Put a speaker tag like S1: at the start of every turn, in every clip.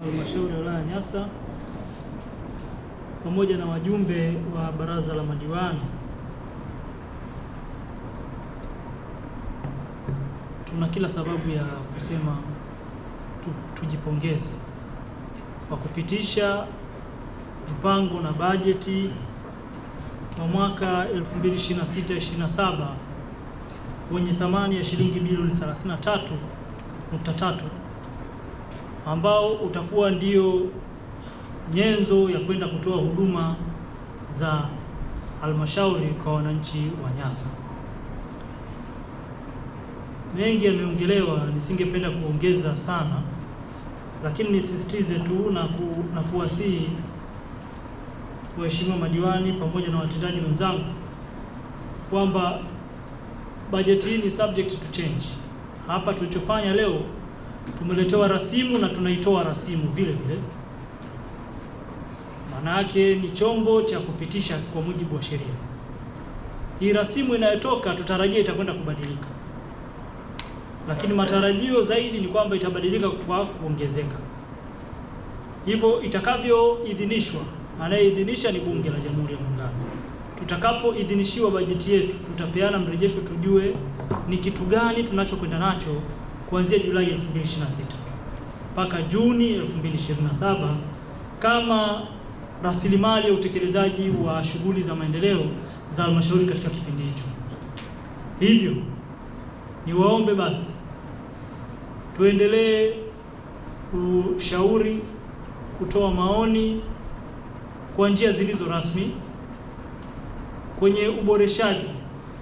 S1: Halmashauri ya wilaya ya Nyasa pamoja na wajumbe wa baraza la madiwani, tuna kila sababu ya kusema tujipongeze kwa kupitisha mpango na bajeti wa mwaka 2026/27 wenye thamani ya shilingi bilioni 33.3 ambao utakuwa ndio nyenzo ya kwenda kutoa huduma za halmashauri kwa wananchi wa Nyasa. Mengi yameongelewa, nisingependa kuongeza sana, lakini nisisitize tu na kuwasihi waheshimiwa madiwani pamoja na watendaji wenzangu kwamba bajeti hii ni subject to change. Hapa tulichofanya leo, tumeletewa rasimu na tunaitoa rasimu vile vile. Maana yake ni chombo cha kupitisha kwa mujibu wa sheria. Hii rasimu inayotoka tutarajia itakwenda kubadilika, lakini matarajio zaidi ni kwamba itabadilika kwa kuongezeka. Hivyo itakavyoidhinishwa, anayeidhinisha ni Bunge la Jamhuri ya Muungano. Tutakapoidhinishiwa bajeti yetu, tutapeana mrejesho tujue ni kitu gani tunachokwenda nacho kuanzia Julai 2026 mpaka Juni 2027 kama rasilimali ya utekelezaji wa shughuli za maendeleo za halmashauri katika kipindi hicho. Hivyo niwaombe basi tuendelee kushauri, kutoa maoni kwa njia zilizo rasmi kwenye uboreshaji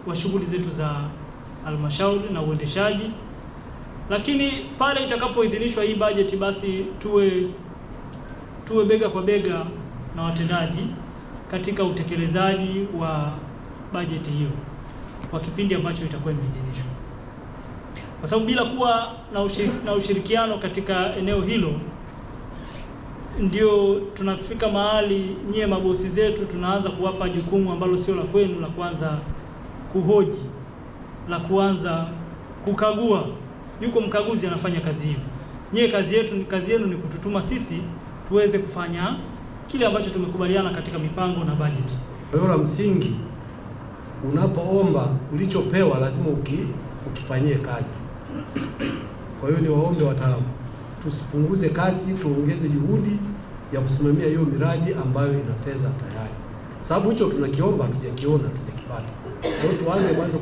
S1: wa shughuli zetu za halmashauri na uendeshaji, lakini pale itakapoidhinishwa hii bajeti basi tuwe bega kwa bega na watendaji katika utekelezaji wa bajeti hiyo kwa kipindi ambacho itakuwa imeidhinishwa, kwa sababu bila kuwa na ushirikiano katika eneo hilo ndio tunafika mahali nyie mabosi zetu tunaanza kuwapa jukumu ambalo sio la kwenu, la kuanza kuhoji, la kuanza kukagua. Yuko mkaguzi anafanya kazi hiyo. Nyie kazi yenu ni kututuma sisi tuweze kufanya kile ambacho tumekubaliana katika mipango na bajeti.
S2: Kwa la msingi, unapoomba ulichopewa lazima ukifanyie kazi. Kwa hiyo ni waombe wataalamu, tusipunguze kasi, tuongeze juhudi ya kusimamia hiyo miradi ambayo ina fedha tayari. Sababu hicho tunakiomba hatujakiona, hatujakipata. Kwa hiyo tuanze kwanza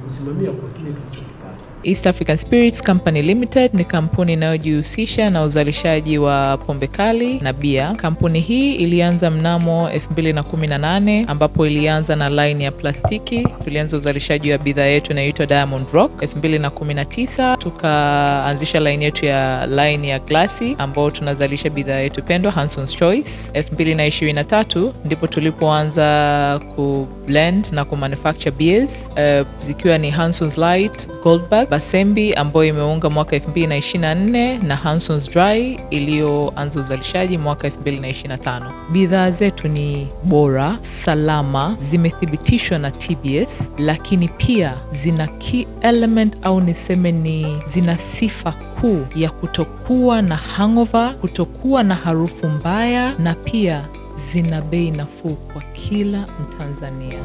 S2: kusimamia kwa kile tulichokipata.
S3: East African Spirits Company Limited ni kampuni inayojihusisha na uzalishaji wa pombe kali na bia. Kampuni hii ilianza mnamo 2018 ambapo ilianza na line ya plastiki. Tulianza uzalishaji wa bidhaa yetu inayoitwa Diamond Rock. 2019 tukaanzisha line yetu ya line ya glasi ambao tunazalisha bidhaa yetu pendwa Hanson's Choice. 2023 ndipo tulipoanza ku blend na ku manufacture beers zikiwa ni Hanson's Light, Goldberg, Basembi ambayo imeunga mwaka 2024 na Hanson's Dry iliyoanza uzalishaji mwaka 2025. Bidhaa zetu ni bora, salama, zimethibitishwa na TBS, lakini pia zina key element au niseme zina sifa kuu ya kutokuwa na hangover, kutokuwa na harufu mbaya, na pia zina bei nafuu kwa kila Mtanzania.